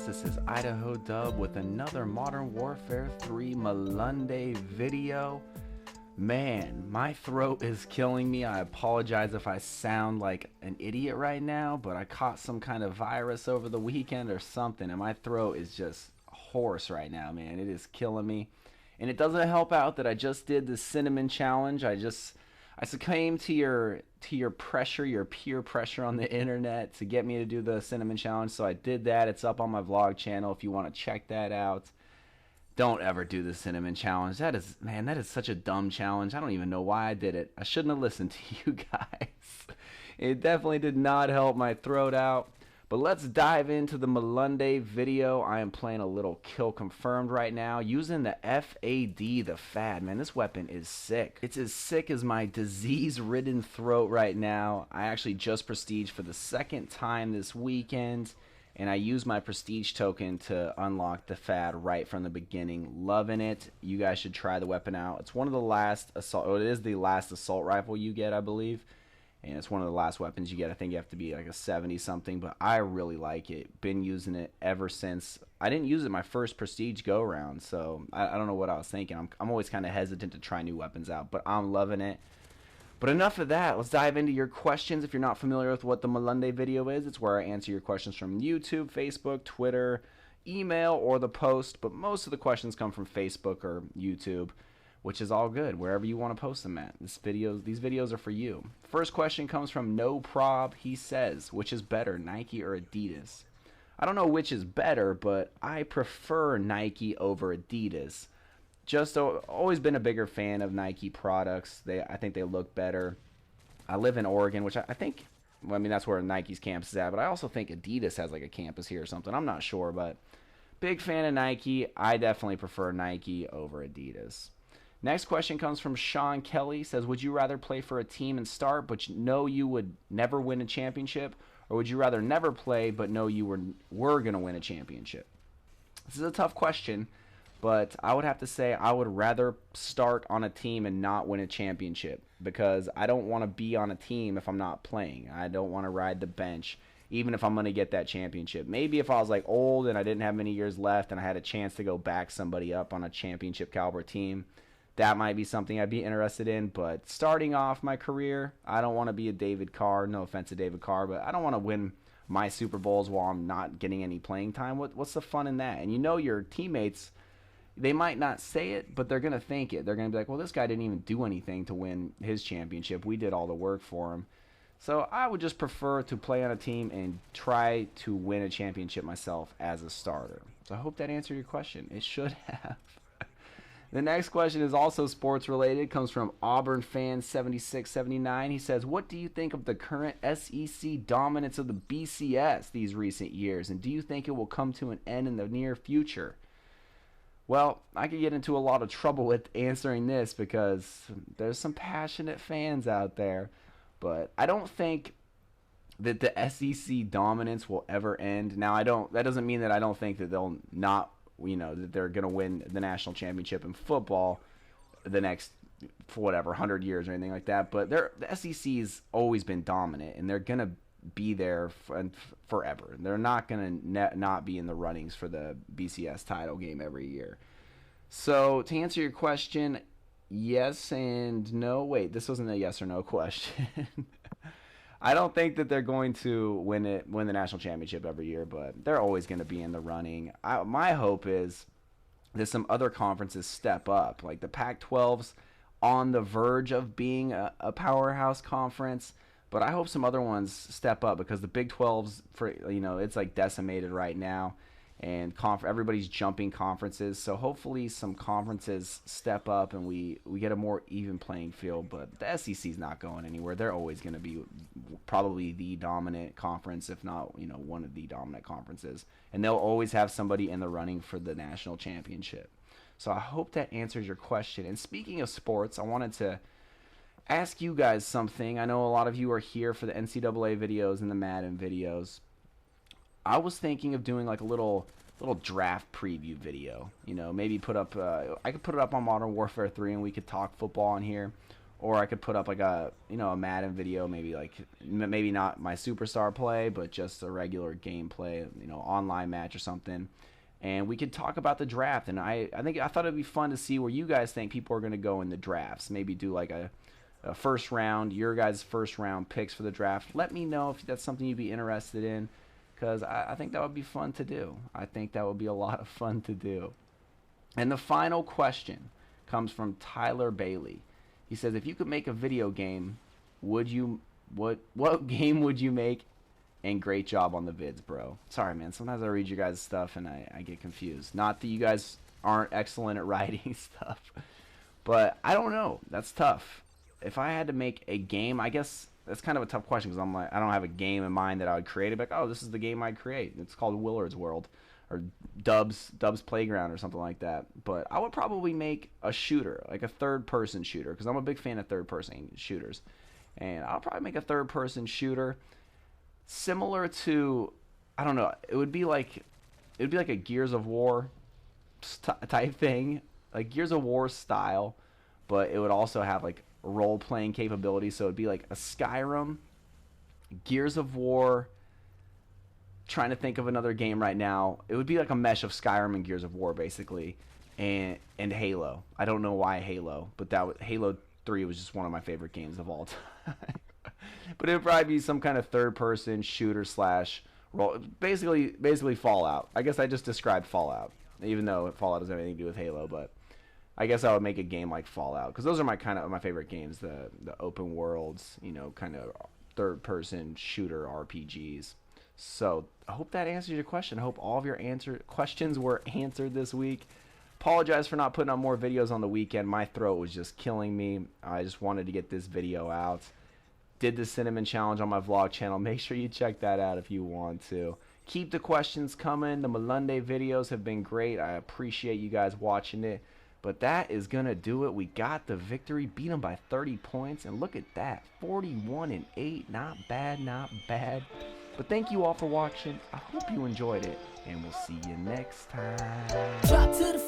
This is Idaho Dub with another Modern Warfare 3 Mailonday video. Man, my throat is killing me. I apologize if I sound like an idiot right now, but I caught some kind of virus over the weekend or something, and my throat is just hoarse right now, man. It is killing me. And it doesn't help out that I just did the cinnamon challenge. I succumbed to your pressure, your peer pressure on the internet to get me to do the cinnamon challenge. So I did that. It's up on my vlog channel if you want to check that out. Don't ever do the cinnamon challenge. That is such a dumb challenge. I don't even know why I did it. I shouldn't have listened to you guys. It definitely did not help my throat out. But let's dive into the Mailonday video. I am playing a little kill confirmed right now using the FAD, the FAD. Man, this weapon is sick. It's as sick as my disease-ridden throat right now. I actually just prestiged for the second time this weekend, and I used my prestige token to unlock the FAD right from the beginning. Loving it. You guys should try the weapon out. It's one of the last assault, it is the last assault rifle you get, I believe. And it's one of the last weapons you get. I think you have to be like a 70 something, but I really like it. Been using it ever since. I didn't use it my first prestige go round, so I don't know what I was thinking. I'm always kind of hesitant to try new weapons out, but I'm loving it. But enough of that. Let's dive into your questions. If you're not familiar with what the Mailonday video is, it's where I answer your questions from YouTube, Facebook, Twitter, email, or the post. But most of the questions come from Facebook or YouTube, which is all good, wherever you want to post them at. These videos are for you. First question comes from No Prob. He says, which is better, Nike or Adidas? I don't know which is better, but I prefer Nike over Adidas. Just always been a bigger fan of Nike products. I think they look better. I live in Oregon, which I think, well, I mean, that's where Nike's campus is at, but I also think Adidas has like a campus here or something. I'm not sure, but big fan of Nike. I definitely prefer Nike over Adidas. Next question comes from Sean Kelly. Says, would you rather play for a team and start but know you would never win a championship, or would you rather never play but know you were going to win a championship? This is a tough question, but I would have to say I would rather start on a team and not win a championship, because I don't want to be on a team if I'm not playing. I don't want to ride the bench even if I'm going to get that championship. Maybe if I was like old and I didn't have many years left and I had a chance to go back somebody up on a championship caliber team, that might be something I'd be interested in. But starting off my career, I don't want to be a David Carr. No offense to David Carr, but I don't want to win my Super Bowls while I'm not getting any playing time. What's the fun in that? And you know, your teammates, they might not say it, but they're going to think it. They're going to be like, well, this guy didn't even do anything to win his championship. We did all the work for him. So I would just prefer to play on a team and try to win a championship myself as a starter. So I hope that answered your question. It should have. The next question is also sports related. It comes from Auburn fan 7679. He says, what do you think of the current SEC dominance of the BCS these recent years, and do you think it will come to an end in the near future? Well, I could get into a lot of trouble with answering this because there's some passionate fans out there, but I don't think that the SEC dominance will ever end. Now, that doesn't mean that I don't think that they'll not, that they're going to win the national championship in football the next, for whatever, 100 years or anything like that. But the SEC's always been dominant, and they're going to be there forever. They're not going to not be in the runnings for the BCS title game every year. So to answer your question, yes and no. Wait, this wasn't a yes or no question. I don't think that they're going to win the national championship every year, but they're always going to be in the running. My hope is that some other conferences step up. Like the Pac-12's on the verge of being a powerhouse conference, but I hope some other ones step up, because the Big 12's, it's like decimated right now, and everybody's jumping conferences. So hopefully some conferences step up and we get a more even playing field. But the SEC's not going anywhere. They're always going to be probably the dominant conference, if not one of the dominant conferences, and they'll always have somebody in the running for the national championship. So I hope that answers your question. And speaking of sports, I wanted to ask you guys something. I know a lot of you are here for the NCAA videos and the Madden videos. I was thinking of doing like a little draft preview video. Maybe I could put it up on Modern Warfare 3 and we could talk football on here. or I could put up like a, you know, a Madden video, maybe like maybe not my superstar play, but just a regular gameplay, you know, online match or something. And we could talk about the draft. And I thought it'd be fun to see where you guys think people are going to go in the drafts. Maybe do like a first round, your guys' first round picks for the draft. Let me know if that's something you'd be interested in, because I think that would be fun to do. I think that would be a lot of fun to do. And the final question comes from Tyler Bailey. He says, if you could make a video game, would you what game would you make? And great job on the vids, bro. Sorry, man. Sometimes I read your guys' stuff and I get confused. Not that you guys aren't excellent at writing stuff, but I don't know. That's tough. If I had to make a game, I guess that's kind of a tough question, because I'm like, I don't have a game in mind that I would create. I'd be like, oh, this is the game I'd create. It's called Willard's World, or Dub's Playground, or something like that. But I would probably make a shooter, like a third-person shooter, because I'm a big fan of third-person shooters. And I'll probably make a third-person shooter similar to, I don't know, it would be like a Gears of War type thing, like Gears of War style, but it would also have like role-playing capabilities. So it'd be like a Skyrim, Gears of War. Trying to think of another game right now. It would be like a mesh of Skyrim and Gears of War, basically, and Halo. I don't know why Halo, but Halo 3 was just one of my favorite games of all time. But it would probably be some kind of third-person shooter slash role, basically Fallout. I guess I just described Fallout, even though Fallout doesn't have anything to do with Halo. But I guess I would make a game like Fallout, because those are my favorite games, the open worlds, you know, kind of third-person shooter RPGs. So I hope that answers your question. I hope all of your questions were answered this week. Apologize for not putting out more videos on the weekend. My throat was just killing me. I just wanted to get this video out. Did the cinnamon challenge on my vlog channel. Make sure you check that out if you want to. Keep the questions coming. The Mailonday videos have been great. I appreciate you guys watching it. But that is going to do it. We got the victory. Beat them by 30 points. And look at that. 41-8. Not bad, not bad. But thank you all for watching. I hope you enjoyed it. And we'll see you next time. Drop to the